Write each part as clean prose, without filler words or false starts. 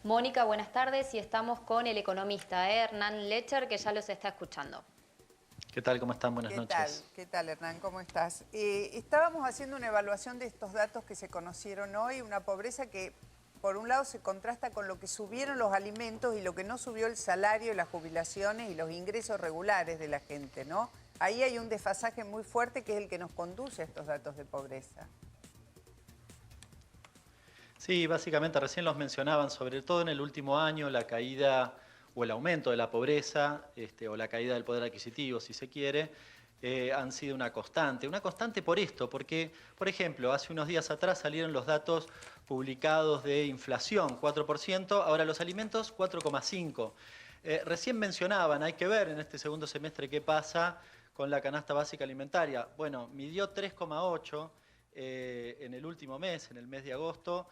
Mónica, buenas tardes y estamos con el economista Hernán Lecher, que ya los está escuchando. ¿Qué tal? ¿Cómo están? Buenas noches. ¿Qué tal, Hernán? ¿Cómo estás? Estábamos haciendo una evaluación de estos datos que se conocieron hoy, una pobreza que, por un lado, se contrasta con lo que subieron los alimentos y lo que no subió el salario, las jubilaciones y los ingresos regulares de la gente, ¿no? Ahí hay un desfasaje muy fuerte que es el que nos conduce a estos datos de pobreza. Sí, básicamente recién los mencionaban, sobre todo en el último año, la caída o el aumento de la pobreza, o la caída del poder adquisitivo, si se quiere, han sido una constante. Una constante por esto, porque, por ejemplo, hace unos días atrás salieron los datos publicados de inflación, 4%, ahora los alimentos, 4,5%. Recién mencionaban, hay que ver en este segundo semestre qué pasa con la canasta básica alimentaria. Bueno, midió 3,8% en el último mes, en el mes de agosto,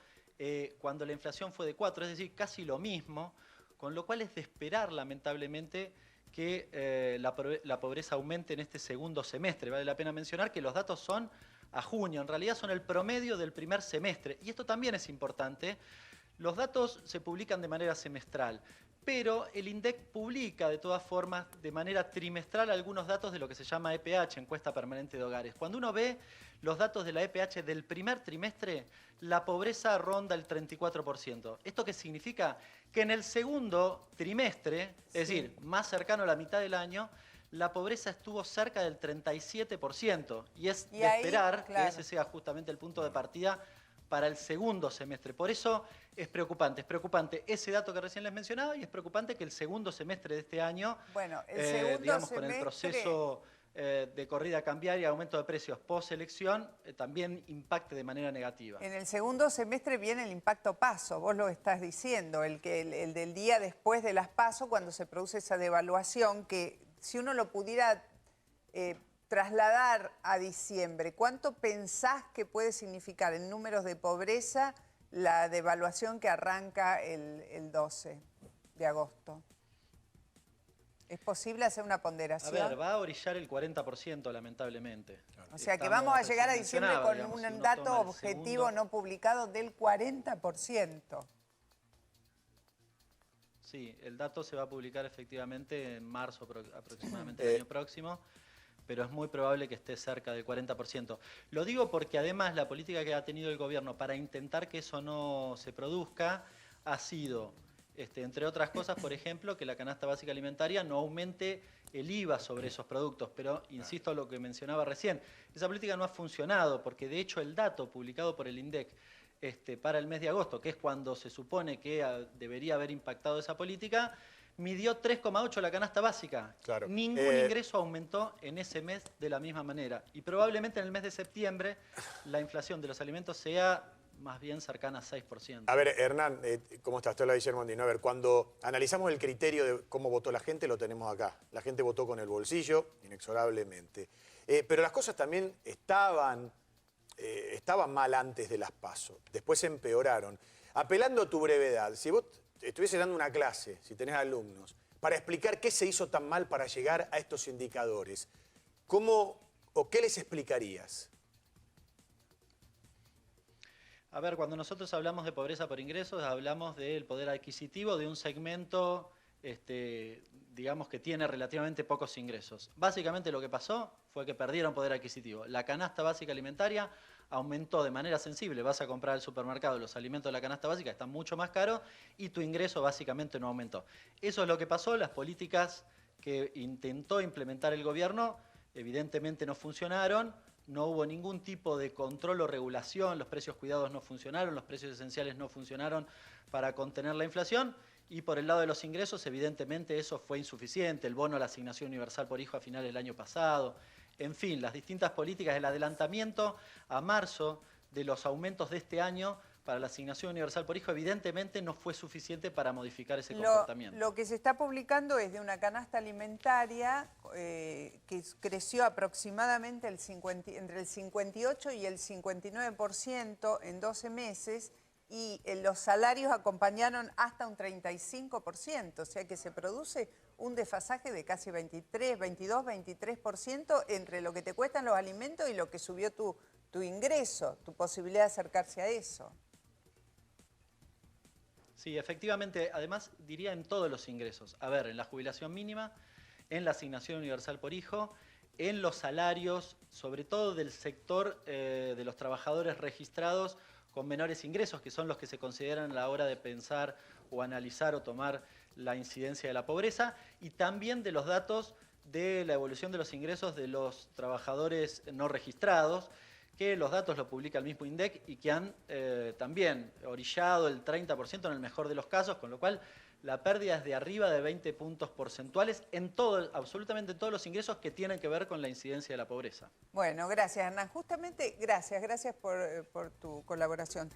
cuando la inflación fue de 4%, es decir, casi lo mismo, con lo cual es de esperar, lamentablemente, que la pobreza aumente en este segundo semestre. Vale la pena mencionar que los datos son a junio, en realidad son el promedio del primer semestre. Y esto también es importante. Los datos se publican de manera semestral, pero el INDEC publica de todas formas de manera trimestral algunos datos de lo que se llama EPH, Encuesta Permanente de Hogares. Cuando uno ve los datos de la EPH del primer trimestre, la pobreza ronda el 34%. ¿Esto qué significa? Que en el segundo trimestre, es decir, más cercano a la mitad del año, la pobreza estuvo cerca del 37%. Y es de esperar que ese sea justamente el punto de partida para el segundo semestre. Por eso es preocupante ese dato que recién les mencionaba y es preocupante que el segundo semestre de este año, bueno, el segundo digamos, semestre, con el proceso de corrida cambiaria y aumento de precios post-elección, también impacte de manera negativa. En el segundo semestre viene el impacto PASO, vos lo estás diciendo, el del día después de las PASO, cuando se produce esa devaluación, que si uno lo pudiera trasladar a diciembre, ¿cuánto pensás que puede significar en números de pobreza la devaluación que arranca el 12 de agosto? ¿Es posible hacer una ponderación? A ver, va a orillar el 40%, lamentablemente. O sea que vamos a llegar a diciembre con un dato objetivo no publicado del 40%. Sí, el dato se va a publicar efectivamente en marzo aproximadamente del año próximo, pero es muy probable que esté cerca del 40%. Lo digo porque además la política que ha tenido el gobierno para intentar que eso no se produzca ha sido, entre otras cosas, por ejemplo, que la canasta básica alimentaria no aumente el IVA sobre esos productos. Pero, insisto, lo que mencionaba recién, esa política no ha funcionado porque, de hecho, el dato publicado por el INDEC para el mes de agosto, que es cuando se supone que debería haber impactado esa política, midió 3,8 la canasta básica. Claro. Ningún ingreso aumentó en ese mes de la misma manera. Y probablemente en el mes de septiembre la inflación de los alimentos sea más bien cercana a 6%. A ver, Hernán, ¿cómo estás? Te habla Guillermo Andino. A ver, cuando analizamos el criterio de cómo votó la gente, lo tenemos acá. La gente votó con el bolsillo, inexorablemente. Pero las cosas también estaban mal antes de las PASO. Después empeoraron. Apelando a tu brevedad, si vos estuviese dando una clase, si tenés alumnos, para explicar qué se hizo tan mal para llegar a estos indicadores, ¿cómo o qué les explicarías? A ver, cuando nosotros hablamos de pobreza por ingresos, hablamos del poder adquisitivo de un segmento, digamos, que tiene relativamente pocos ingresos. Básicamente lo que pasó fue que perdieron poder adquisitivo. La canasta básica alimentaria aumentó de manera sensible. Vas a comprar al supermercado los alimentos de la canasta básica, están mucho más caros y tu ingreso básicamente no aumentó. Eso es lo que pasó. Las políticas que intentó implementar el gobierno evidentemente no funcionaron. No hubo ningún tipo de control o regulación, los precios cuidados no funcionaron, los precios esenciales no funcionaron para contener la inflación y por el lado de los ingresos evidentemente eso fue insuficiente, el bono a la asignación universal por hijo a finales del año pasado, en fin, las distintas políticas, el adelantamiento a marzo de los aumentos de este año para la asignación universal por hijo evidentemente no fue suficiente para modificar ese comportamiento. Lo que se está publicando es de una canasta alimentaria que creció aproximadamente entre el 58 y el 59% en 12 meses y los salarios acompañaron hasta un 35%, o sea que se produce un desfasaje de casi 23% entre lo que te cuestan los alimentos y lo que subió tu ingreso, tu posibilidad de acercarse a eso. Sí, efectivamente, además diría en todos los ingresos. A ver, en la jubilación mínima, en la asignación universal por hijo, en los salarios, sobre todo del sector de los trabajadores registrados con menores ingresos, que son los que se consideran a la hora de pensar o analizar o tomar la incidencia de la pobreza, y también de los datos de la evolución de los ingresos de los trabajadores no registrados, que los datos lo publica el mismo INDEC y que han también orillado el 30% en el mejor de los casos, con lo cual la pérdida es de arriba de 20 puntos porcentuales en todo, absolutamente en todos los ingresos que tienen que ver con la incidencia de la pobreza. Bueno, gracias, Hernán. Justamente, gracias por tu colaboración.